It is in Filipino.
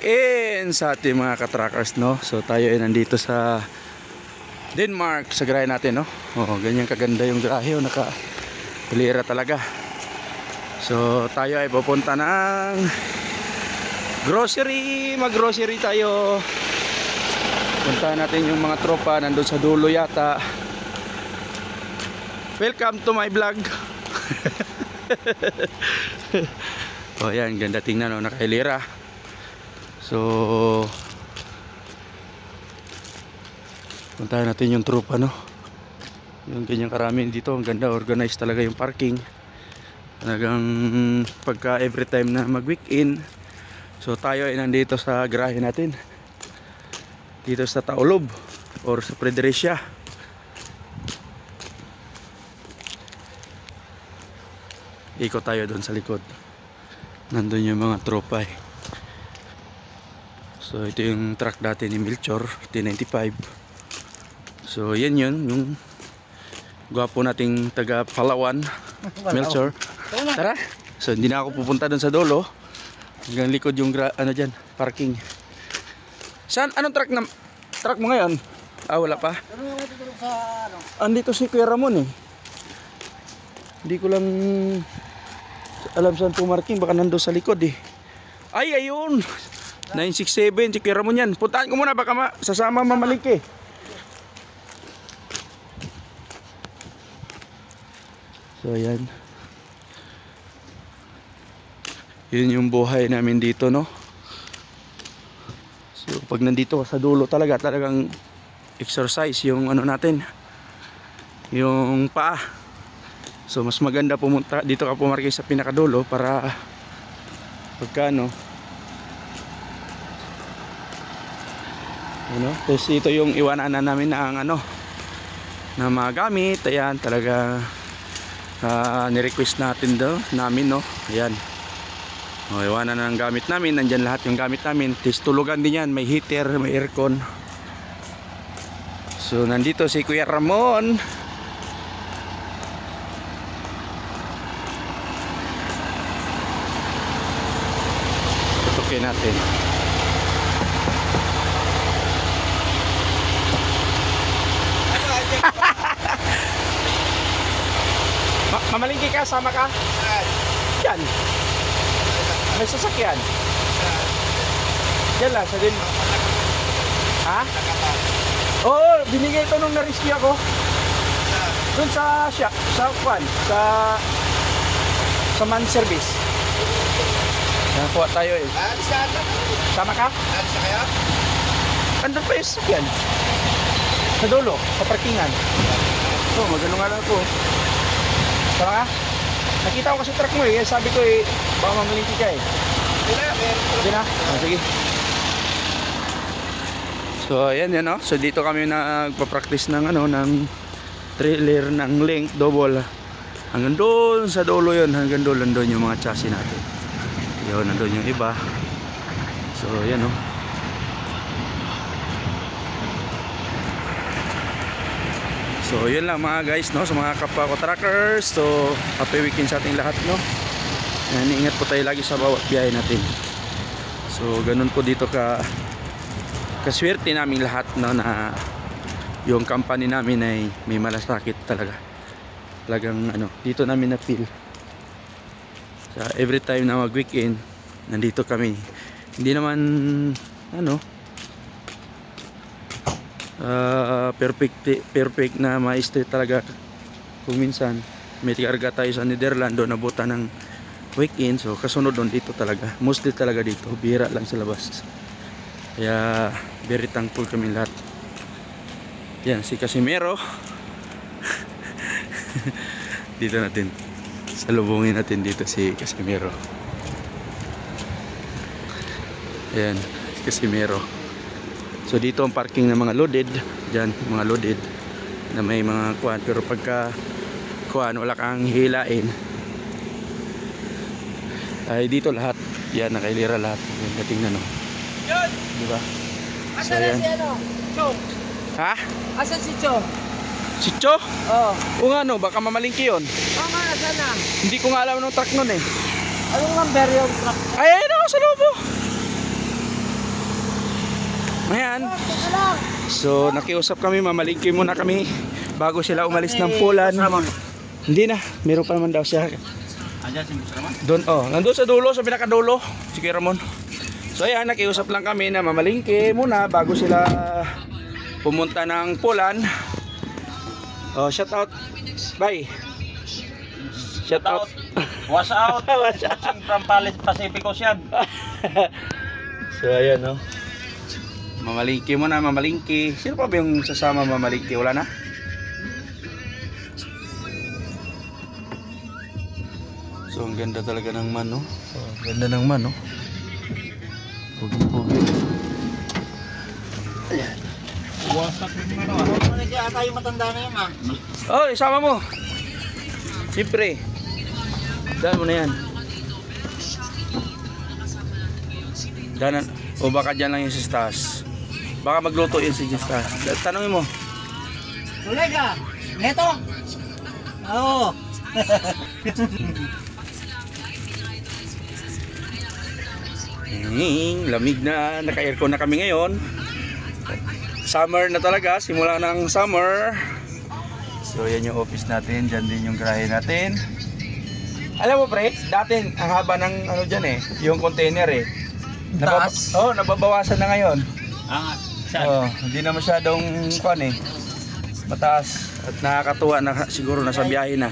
in sa ating mga katrackers, no? So tayo ay nandito sa Denmark sa garahe natin, no? Oh, ganyan kaganda yung garahe, oh, naka-hilera talaga. So tayo ay pupunta ng grocery, mag-grocery tayo. Puntahan natin yung mga tropa nandun sa dulo yata. Welcome to my vlog. Oh yan, ganda tingnan, no? Nakahilera. So puntahan natin yung tropa, no? Yung ganyan karami dito, ang ganda, organized talaga yung parking. Talagang pagka every time na mag-weekend. So tayo ay nandito sa garahe natin, dito sa Taolob or sa Fredericia. Ikot tayo doon sa likod. Nandun yung mga tropa eh. So ito yung truck dati ni Melchor, T95. So yan yun, yung gwapo nating taga Palawan, Melchor. Tara. So hindi na ako pupunta doon sa dulo. Hanggang likod yung ano dyan, parking. Saan? Anong truck mo ngayon? Ah, wala pa? Andito si Kuya Ramon eh. Hindi ko lang alam saan pumarking, baka nando sa likod eh. Ay, ayun 967, si Kuya Ramon yan. Puntahan ko muna, baka sasama mamalingki. So ayan, yun yung buhay namin dito, no? So pag nandito sa dulo talagang exercise yung ano natin, yung paa. So mas maganda pumunta dito ka pumarke sa pinakadulo para pagkano ano, tapos ito yung iwanan na namin ng ano na mga gamit. Ayan, talaga ni-request natin namin, no? Ayan, iwanan na ng gamit namin, nandyan lahat yung gamit namin. Tapos tulugan din yan, may heater, may aircon. So nandito si Kuya Ramon. Tutukin natin. Mamalingki ka, sama ka? Yan. May sasakyan. Yan lang, sa din. Ha? Oo, binigay ito nung na-rescue ako. Doon sa shop, sa kwan, sa man service. Nakuha tayo eh. Sama ka? Andun pa yung sasakyan. Sa dulo, sa parkingan. So, magano nga lang ako. Sama ka? Nakita ko kasi truck mo eh. Sabi ko eh, baka mamalingki ka eh. Hindi na? Oh, sige. So ayan yan, no? So dito kami nagpa-practice ng ano, ng trailer ng length double. Hanggang doon sa dulo yun. Hanggang doon yung mga chassis natin. Yun, nandun yung iba. So ayan, no? So yun lang mga guys, no, sa mga kapwa ko trackers. So happy weekend sa ating lahat, no. Yan, ingat po tayo lagi sa bawat biyahe natin. So ganun po dito kaswerte namin lahat, no, na yung company namin ay may malasakit talaga. Talagang ano, dito namin na feel. So every time na mag weekend nandito kami. Hindi naman ano perfect na ma-stay talaga. Kung minsan may tigarga tayo sa Netherlands, nabuta ng weekend, so kasunod doon dito talaga, mostly talaga dito, bihira lang sa labas. Kaya very thankful kami lahat. Yan si Casimero. Dito natin salubungin natin dito si Casimero. Ayan si Casimero. So dito ang parking ng mga loaded. Diyan, mga loaded na may mga kuan. Pero pagka kuan, wala kang hilain, ay dito lahat. Yan, nakailira lahat. Yan, tingnan, no? Diba? So yan. Si ano? Cho? Ha? Asan si Cho? Si Cho? Oo. O nga, no? Baka mamalingki yun. Oo nga, asan na? Hindi ko nga alam ng truck nun eh. Anong number yung truck? Ay, ayun ako sa lobo. So nakiusap kami, mamalingki muna kami bago sila umalis ng pulan. Hindi na, meron pa naman daw siya. Andiyan si Boss Ramon? Doon, nandun sa dulo, sa pinakadulo, si Kuya Ramon. So ayan, nakiusap lang kami na mamalingki muna bago sila pumunta ng pulan. Shout out. Bye. Shout out. Was out. Was out. From Pacific Ocean. So ayan, no. Mamalingki muna, mamalingki. Sino pa ba yung sasama mamalingki? Wala na? So ang ganda talaga ng man, no? Ganda ng man, no? Pugi-pugi. Wasak yung ano. Ata yung matanda na yun, Oh, isama mo. Siyempre. Daan mo na yan. Danan. O baka dyan lang yung sistas. Baka magluto yun si sistas. Tanongin mo. Tulega. Neto. Oo. Lamig na. Naka-aircon na kami ngayon. Summer na talaga. Simula ng summer. So yan yung office natin. Dyan din yung garahe natin. Alam mo pre, dati ang haba ng ano dyan eh. Yung container eh. Taas? Nababawasan na ngayon. Saan? Hindi na masyadong kuan eh. Mataas. At nakakatuwa na siguro nasa biyahe na.